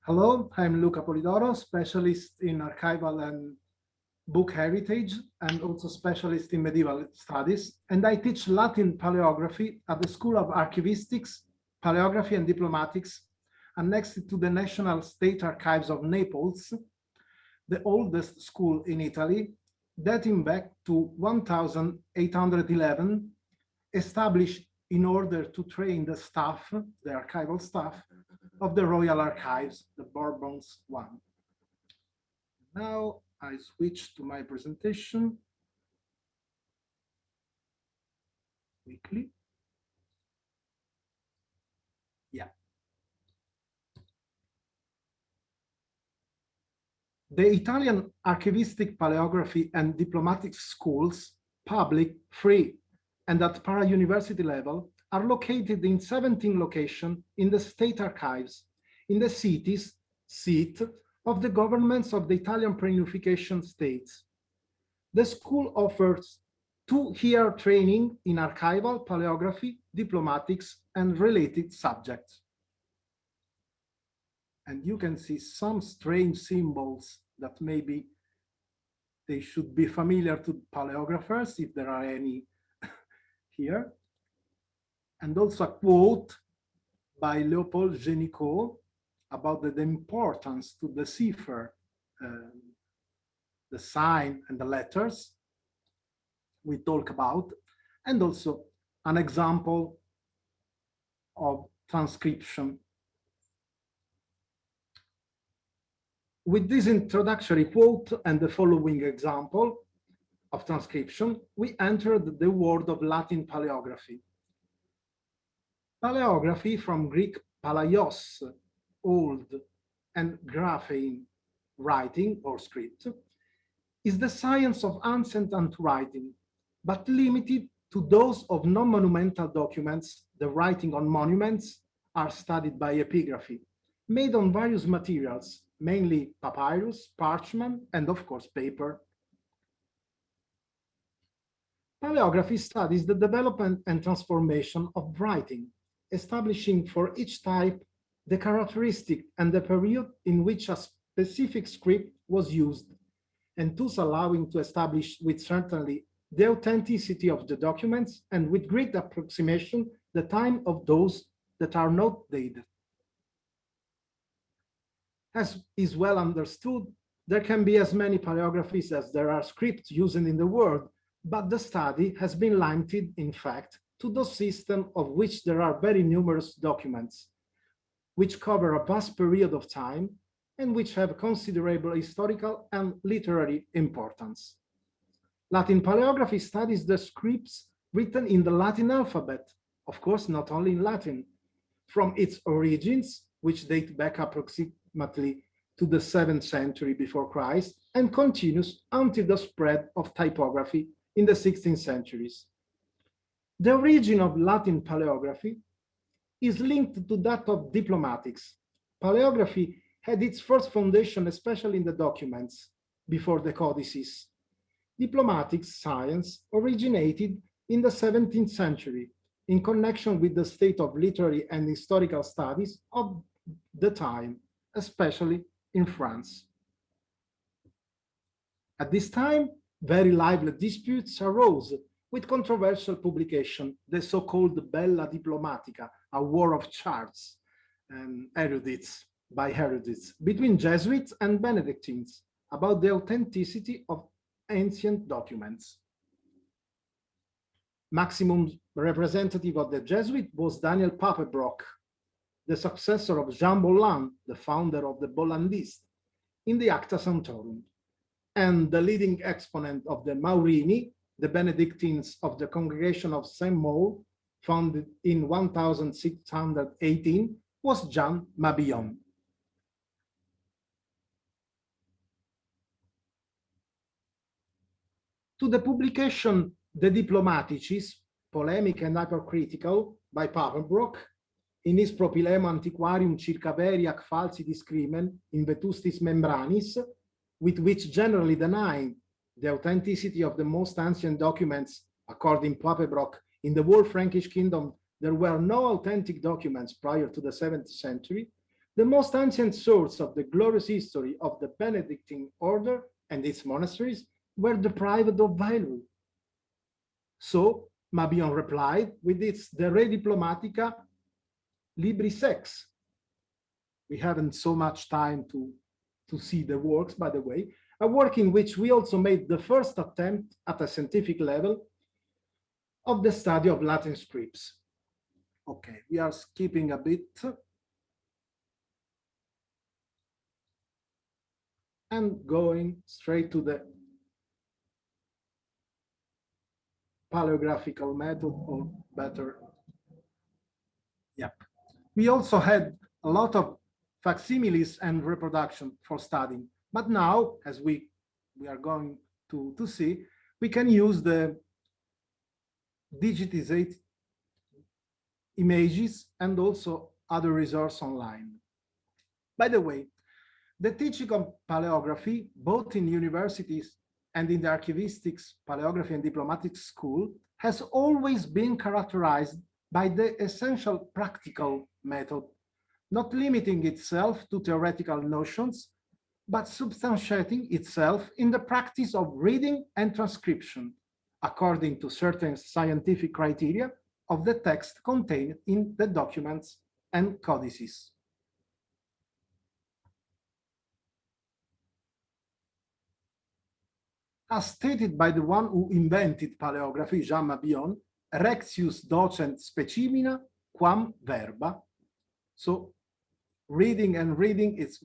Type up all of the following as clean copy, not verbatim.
Hello, I'm Luca Polidoro, specialist in archival and book heritage, and also specialist in medieval studies. And I teach Latin paleography at the School of Archivistics, Paleography and Diplomatics, annexed to the National State Archives of Naples, the oldest school in Italy, dating back to 1811, established in order to train the staff, the archival staff, of the Royal Archives, the Bourbons one. Now I switch to my presentation quickly. Yeah. The Italian Archivistic Paleography and Diplomatic Schools, public, free, and at para-university level, are located in 17 locations in the state archives, in the cities, seat of the governments of the Italian pre-unification states. The school offers 2-year training in archival, paleography, diplomatics, and related subjects. And you can see some strange symbols that maybe they should be familiar to paleographers, if there are any here. And also a quote by Léopold Génicot about the importance to decipher the sign and the letters we talk about, and also an example of transcription. With this introductory quote and the following example of transcription, we entered the world of Latin paleography. Paleography, from Greek palaios, old, and graphein, writing or script, is the science of ancient handwriting, but limited to those of non-monumental documents. The writing on monuments are studied by epigraphy, made on various materials, mainly papyrus, parchment, and of course paper. Paleography studies the development and transformation of writing, establishing for each type the characteristic and the period in which a specific script was used, and thus allowing to establish with certainty the authenticity of the documents and with great approximation the time of those that are not dated. As is well understood, there can be as many paleographies as there are scripts used in the world, but the study has been limited, in fact, to those systems of which there are very numerous documents, which cover a vast period of time and which have considerable historical and literary importance. Latin paleography studies the scripts written in the Latin alphabet, of course, not only in Latin, from its origins, which date back approximately to the 7th century before Christ, and continues until the spread of typography in the 16th centuries. The origin of Latin paleography is linked to that of diplomatics. Paleography had its first foundation, especially in the documents, before the codices. Diplomatic science originated in the 17th century in connection with the state of literary and historical studies of the time, especially in France. At this time, very lively disputes arose with controversial publication, the so-called Bella Diplomatica, a war of charts and erudites, by erudites, between Jesuits and Benedictines about the authenticity of ancient documents. Maximum representative of the Jesuit was Daniel Papebrock, the successor of Jean Bolland, the founder of the Bollandists, in the Acta Sanctorum, and the leading exponent of the Maurini, the Benedictines of the Congregation of Saint Maur, founded in 1618, was Jean Mabillon. To the publication De Diplomaticis, polemic and hypercritical, by Papebrock, in his Propilemo Antiquarium circa veri ac falsi discrimen in vetustis membranis, with which generally denying the authenticity of the most ancient documents, according to Papebrock, in the whole Frankish kingdom, there were no authentic documents prior to the 7th century. The most ancient source of the glorious history of the Benedictine order and its monasteries were deprived of value. So Mabillon replied with its De Re Diplomatica Libri Sex. We haven't so much time to see the works, by the way, a work in which we also made the first attempt at a scientific level of the study of Latin scripts. Okay, we are skipping a bit and going straight to the paleographical method, or better, yep. We also had a lot of facsimiles and reproduction for studying, but now, as we are going to see, we can use the digitized images and also other resources online. By the way, the teaching of paleography, both in universities and in the archivistics, paleography and diplomatic school, has always been characterized by the essential practical method, not limiting itself to theoretical notions, but substantiating itself in the practice of reading and transcription, according to certain scientific criteria of the text contained in the documents and codices. As stated by the one who invented paleography, Jean Mabillon, rectius docent specimina quam verba. So reading and reading is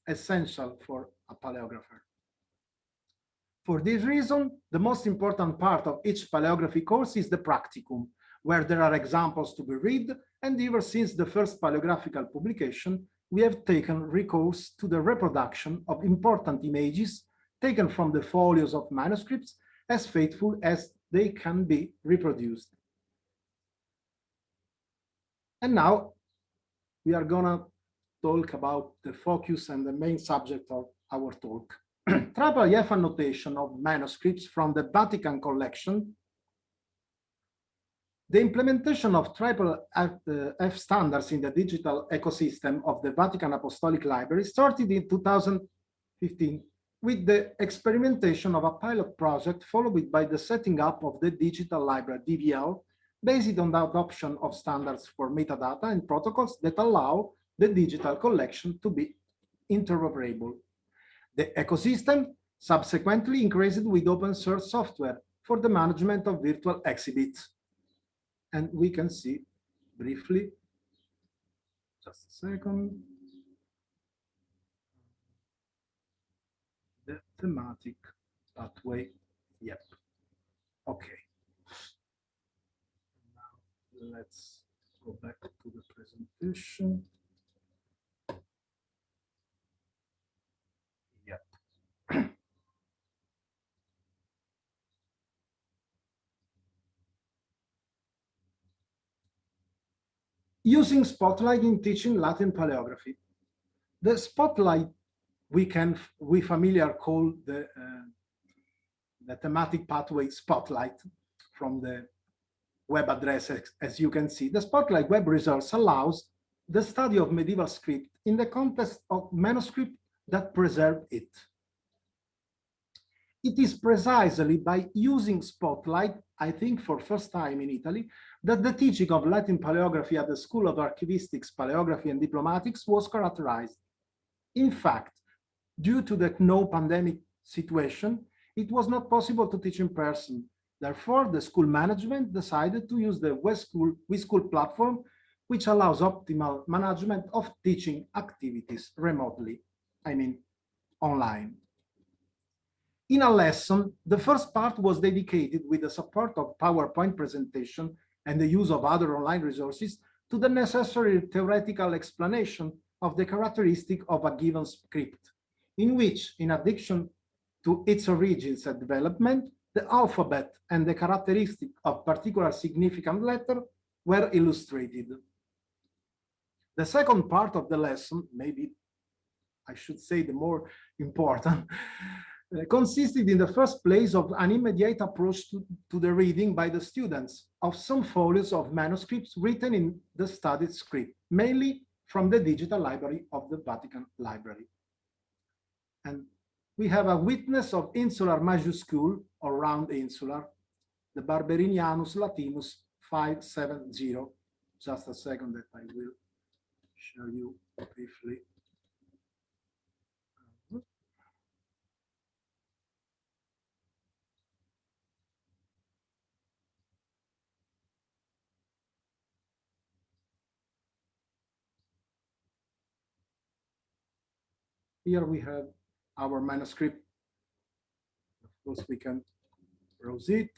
essential for a paleographer. For this reason, the most important part of each paleography course is the practicum, where there are examples to be read, and ever since the first paleographical publication, we have taken recourse to the reproduction of important images taken from the folios of manuscripts as faithful as they can be reproduced. And now we are gonna talk about the focus and the main subject of our talk. IIIF annotation of manuscripts from the Vatican collection. The implementation of IIIF standards in the digital ecosystem of the Vatican Apostolic Library started in 2015 with the experimentation of a pilot project followed by the setting up of the digital library, DVL, based on the adoption of standards for metadata and protocols that allow the digital collection to be interoperable. The ecosystem subsequently increased with open source software for the management of virtual exhibits. And we can see briefly, just a second, the thematic pathway. Yep. Okay. Now let's go back to the presentation. Yep. Using Spotlight in teaching Latin paleography. The Spotlight we familiar call the thematic pathway Spotlight from the web address, as you can see. The Spotlight web resource allows the study of medieval script in the context of manuscript that preserve it. It is precisely by using Spotlight, I think for first time in Italy, that the teaching of Latin paleography at the School of Archivistics, Paleography and Diplomatics was characterized. In fact, due to the no pandemic situation, it was not possible to teach in person. Therefore, the school management decided to use the WeSchool platform, which allows optimal management of teaching activities remotely, I mean, online. In a lesson, the first part was dedicated with the support of PowerPoint presentation and the use of other online resources to the necessary theoretical explanation of the characteristic of a given script, in which, in addition to its origins and development, the alphabet and the characteristic of particular significant letter were illustrated. The second part of the lesson, maybe I should say the more important, consisted in the first place of an immediate approach to the reading by the students of some folios of manuscripts written in the studied script, mainly from the digital library of the Vatican Library. And we have a witness of insular majuscule or round insular, the Barberinianus Latinus 570. Just a second that I will show you briefly. Here we have our manuscript. Of course, we can browse it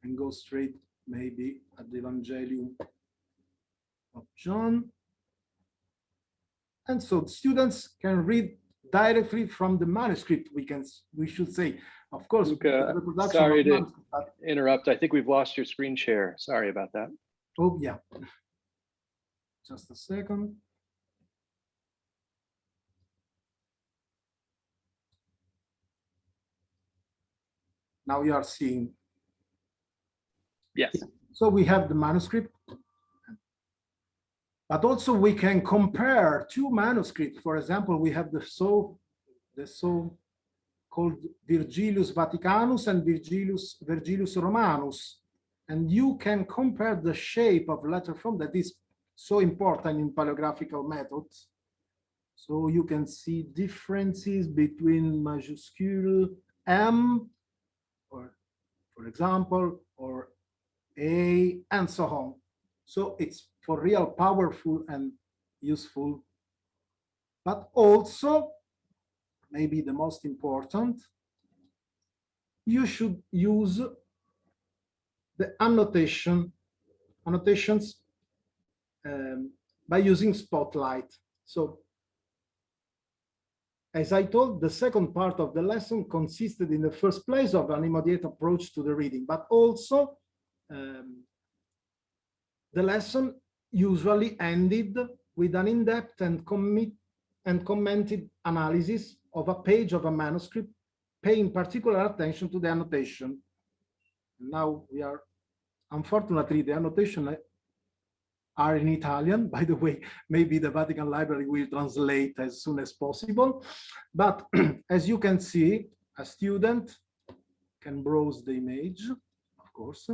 and go straight maybe at the Evangelium of John. And so students can read directly from the manuscript, we should say. Of course, Luca, sorry to interrupt. I think we've lost your screen share. Sorry about that. Oh, yeah. Just a second. Now you are seeing. Yes. So we have the manuscript, but also we can compare two manuscripts. For example, we have the so-called Virgilius Vaticanus and Virgilius Romanus, and you can compare the shape of letter form that is so important in paleographical methods. So you can see differences between majuscule M, or for example, or A, and so on. So it's for real powerful and useful. But also, maybe the most important, you should use the annotations by using Spotlight. So, as I told, the second part of the lesson consisted in the first place of an immediate approach to the reading, but also the lesson usually ended with an in-depth and commented analysis of a page of a manuscript, paying particular attention to the annotation. Now we are, unfortunately, the annotation are in Italian. By the way, maybe the Vatican Library will translate as soon as possible. But as you can see, a student can browse the image, of course.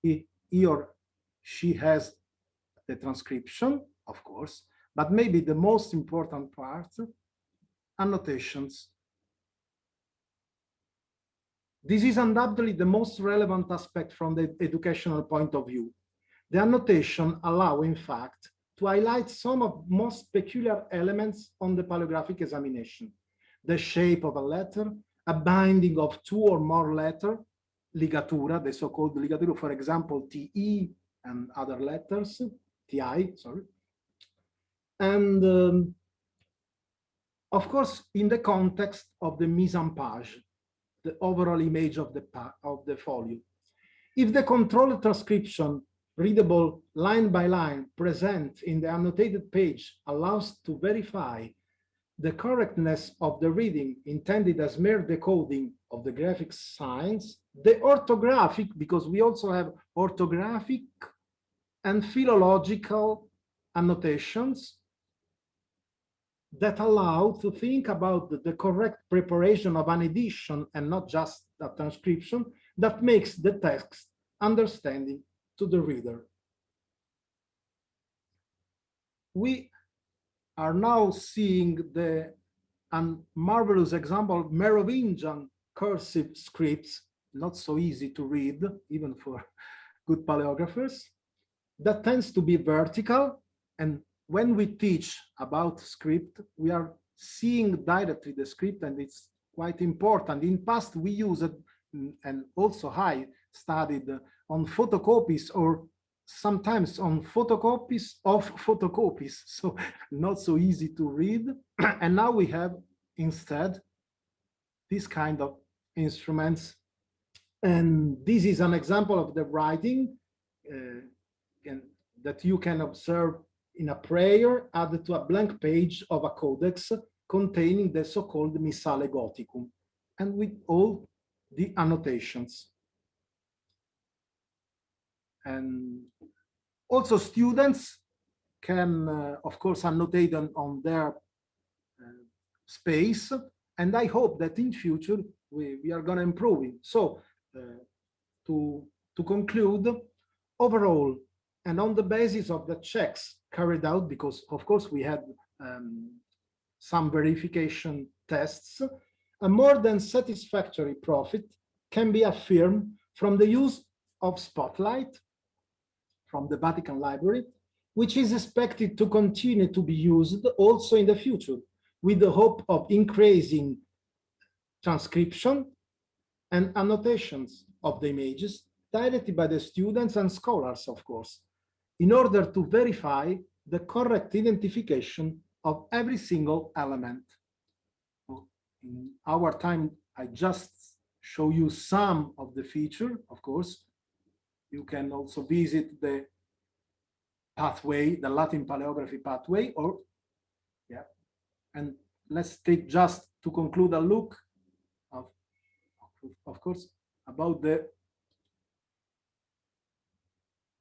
He or she has the transcription, of course, but maybe the most important part, annotations. This is undoubtedly the most relevant aspect from the educational point of view. The annotation allow, in fact, to highlight some of most peculiar elements on the paleographic examination. The shape of a letter, a binding of two or more letters, ligatura, the so-called ligatura, for example, TE and other letters, TI, sorry. And of course, in the context of the mise-en-page, the overall image of the folio. If the controlled transcription, readable line by line, present in the annotated page allows to verify the correctness of the reading intended as mere decoding of the graphic signs, the orthographic, because we also have orthographic and philological annotations that allow to think about the correct preparation of an edition and not just a transcription that makes the text understanding to the reader. We are now seeing the marvelous example of Merovingian cursive scripts, not so easy to read, even for good paleographers, that tends to be vertical. And when we teach about script, we are seeing directly the script, and it's quite important. In past, we used, and also I studied on photocopies, or sometimes on photocopies of photocopies, so not so easy to read. And now we have instead this kind of instruments. And this is an example of the writing that you can observe in a prayer added to a blank page of a codex containing the so-called Missale Gothicum, and with all the annotations. And also students can, of course, annotate on their space. And I hope that in future we are going to improve it. So to conclude, overall, and on the basis of the checks carried out, because of course we had some verification tests, a more than satisfactory profit can be affirmed from the use of Spotlight from the Vatican Library, which is expected to continue to be used also in the future, with the hope of increasing transcription and annotations of the images directed by the students and scholars, of course, in order to verify the correct identification of every single element. In our time, I just show you some of the features, of course. You can also visit the pathway, the Latin paleography pathway, or, yeah. And let's take just to conclude a look of course, about the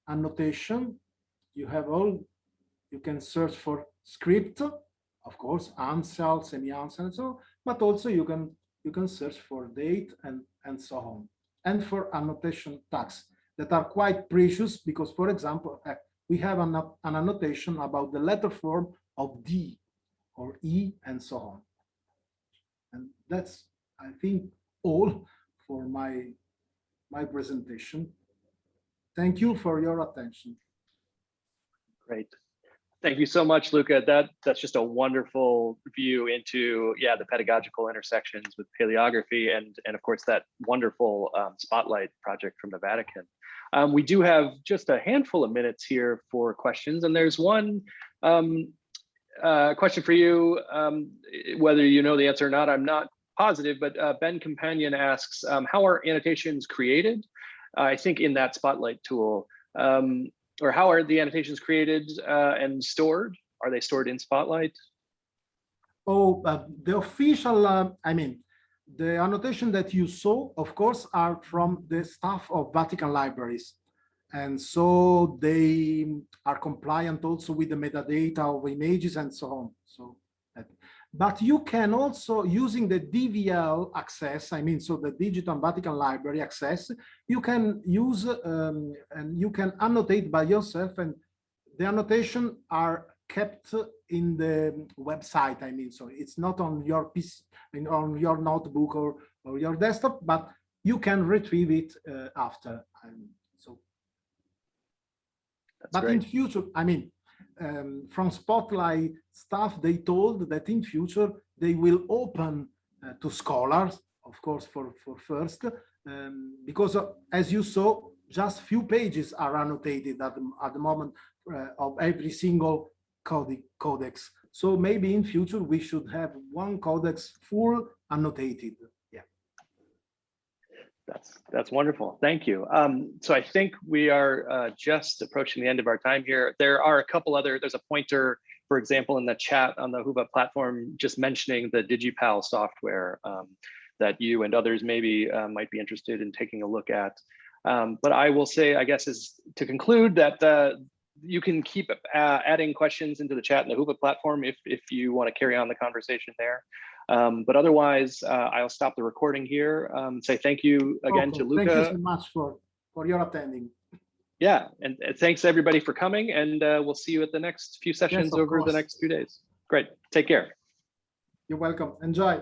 annotation. You have all, you can search for script, of course, answer, semi-answer, and so on, but also you can search for date and so on, and for annotation tags that are quite precious because, for example, we have an annotation about the letter form of D or E and so on. And that's, I think, all for my presentation. Thank you for your attention. Great. Thank you so much, Luca. That's just a wonderful view into, yeah, the pedagogical intersections with paleography and of course that wonderful Spotlight project from the Vatican. We do have just a handful of minutes here for questions, and there's one question for you, whether you know the answer or not, I'm not positive, but Ben Companion asks, how are annotations created? I think in that Spotlight tool, or how are the annotations created and stored? Are they stored in Spotlight? Oh, the official, I mean, the annotation that you saw, of course, are from the staff of Vatican libraries. And so they are compliant also with the metadata of images and so on. So, but you can also, using the DVL access, I mean, so the Digital Vatican Library access, you can use and you can annotate by yourself, and the annotation are kept in the website. I mean, so it's not on your PC, on your notebook or your desktop, but you can retrieve it after. So, that's but great. in future, I mean, from Spotlight staff, they told that in future they will open to scholars, of course, for first, because as you saw, just few pages are annotated at the moment of every single codex. So maybe in future we should have one codex full annotated. Yeah. That's wonderful. Thank you. So I think we are just approaching the end of our time here. There are a couple other, there's a pointer, for example, in the chat on the Whova platform, just mentioning the DigiPal software that you and others maybe might be interested in taking a look at. But I will say, I guess, is to conclude that you can keep adding questions into the chat in the Whova platform if you want to carry on the conversation there. But otherwise, I'll stop the recording here. Say thank you again to Luca. Thank you so much for your attending. Yeah, and thanks everybody for coming, and we'll see you at the next few sessions over the next few days. Great, take care. You're welcome. Enjoy.